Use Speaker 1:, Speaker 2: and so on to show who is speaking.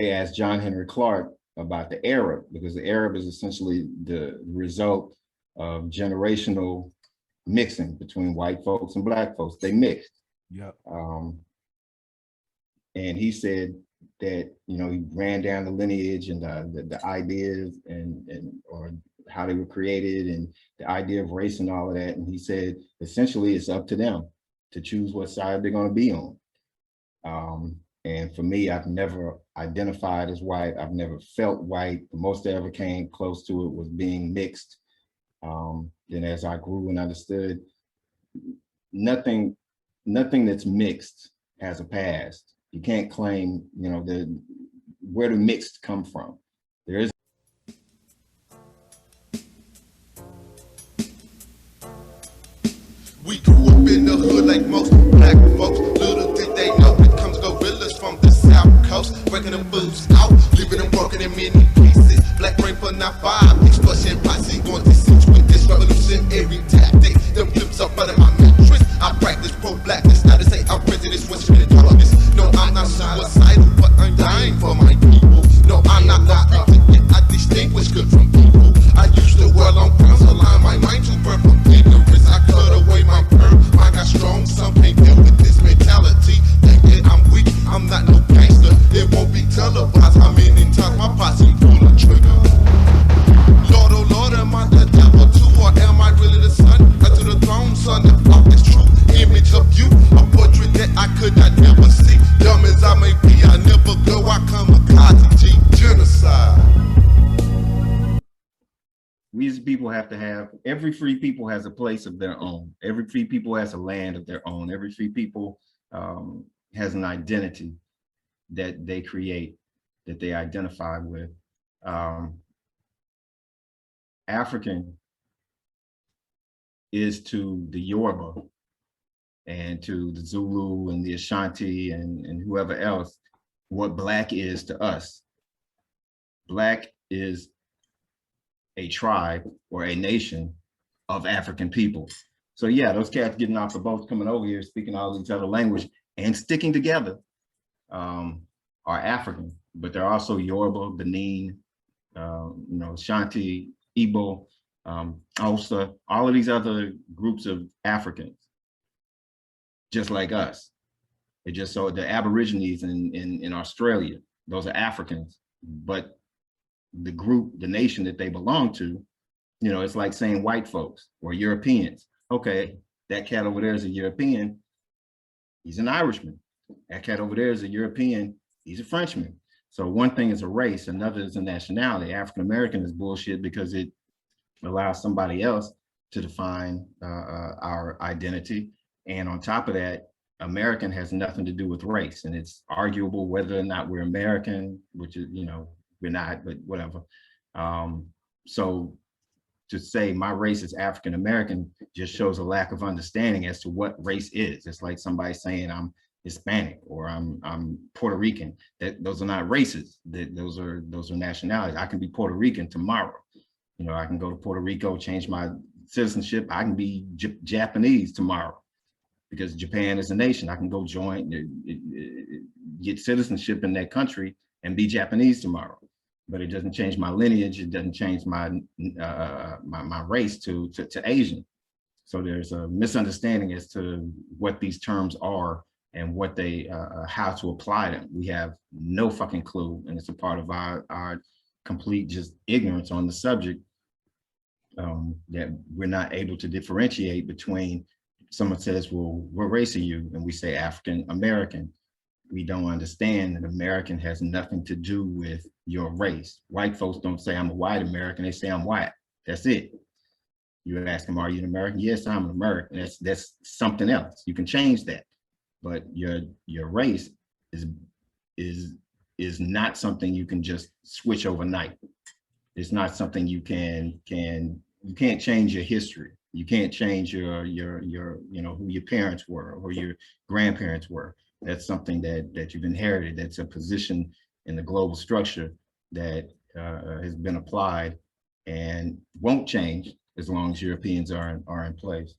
Speaker 1: they asked John Henry Clark about the Arab, because the Arab is essentially the result of generational mixing between white folks and black folks. They mixed.
Speaker 2: Yep.
Speaker 1: And he said that, you know, he ran down the lineage and the ideas and or how they were created and the idea of race and all of that. And he said, essentially, it's up to them to choose what side they're going to be on. And for me, I've never identified as white. I've never felt white. The most I ever came close to it was being mixed. Then as I grew and understood, nothing that's mixed has a past. You can't claim, you know, where the mixed come from. There is.
Speaker 3: We grew up in the hood like most black folks. Little did they know it comes gorillas from the south coast, breaking them boobs out, leaving them broken in many pieces. Black rain for not five, explosion posse going to switch with this revolutionary tactic. Them flips up out of my mattress. I practice pro-blackness, not to say I'm prejudiced, what's really darkness. No, I'm not suicidal, but I'm dying for my people. No, I'm not authentic, yet I distinguish good from people. I use the world on grounds, align my mind to burn from ignorance. I cut away my perm, mine got strong, some can't deal with this mentality. Think that I'm weak, I'm not no gangster. It won't be televised how many times my posse pull a trigger. Lord, oh Lord, am I the devil too, or am I really the son? Unto the throne, son, the flock is true. Image of you, a portrait that I could not never see. Dumb as I may be, I never go, I kamikaze G. Genocide.
Speaker 1: We as people have to have, every free people has a place of their own. Every free people has a land of their own. Every free people has an identity that they create, that they identify with. African is to the Yoruba and to the Zulu and the Ashanti and whoever else, what Black is to us. Black is a tribe or a nation of African people. So yeah, those cats getting off the boats, coming over here, speaking all these other language and sticking together are African, but they're also Yoruba, Benin, you know, Shanti, Igbo, Hausa, all of these other groups of Africans, just like us. It just, so the Aborigines in Australia, those are Africans, but the group, the nation that they belong to, you know, it's like saying white folks or Europeans. Okay, that cat over there is a European, he's an Irishman. That cat over there is a European, he's a Frenchman. So one thing is a race, another is a nationality. African-American is bullshit because it allows somebody else to define our identity. And on top of that, American has nothing to do with race. And it's arguable whether or not we're American, which is, you know, we're not, but whatever. So to say my race is African-American just shows a lack of understanding as to what race is. It's like somebody saying I'm Hispanic or I'm Puerto Rican. That those are not races. Those are nationalities. I can be Puerto Rican tomorrow. You know, I can go to Puerto Rico, change my citizenship. I can be Japanese tomorrow because Japan is a nation. I can go join, get citizenship in that country and be Japanese tomorrow. But it doesn't change my lineage. It doesn't change my my race to Asian. So there's a misunderstanding as to what these terms are and what they how to apply them. We have no fucking clue, and it's a part of our complete just ignorance on the subject, that we're not able to differentiate between. Someone says, well, what race are you? And we say African American. We don't understand that American has nothing to do with your race. White folks don't say I'm a white American, they say I'm white. That's it. You ask them, are you an American? Yes, I'm an American. That's something else. You can change that. But your race is not something you can just switch overnight. It's not something you can't change your history. You can't change your you know, who your parents were or your grandparents were. That's something that you've inherited. That's a position in the global structure that has been applied and won't change as long as Europeans are in place.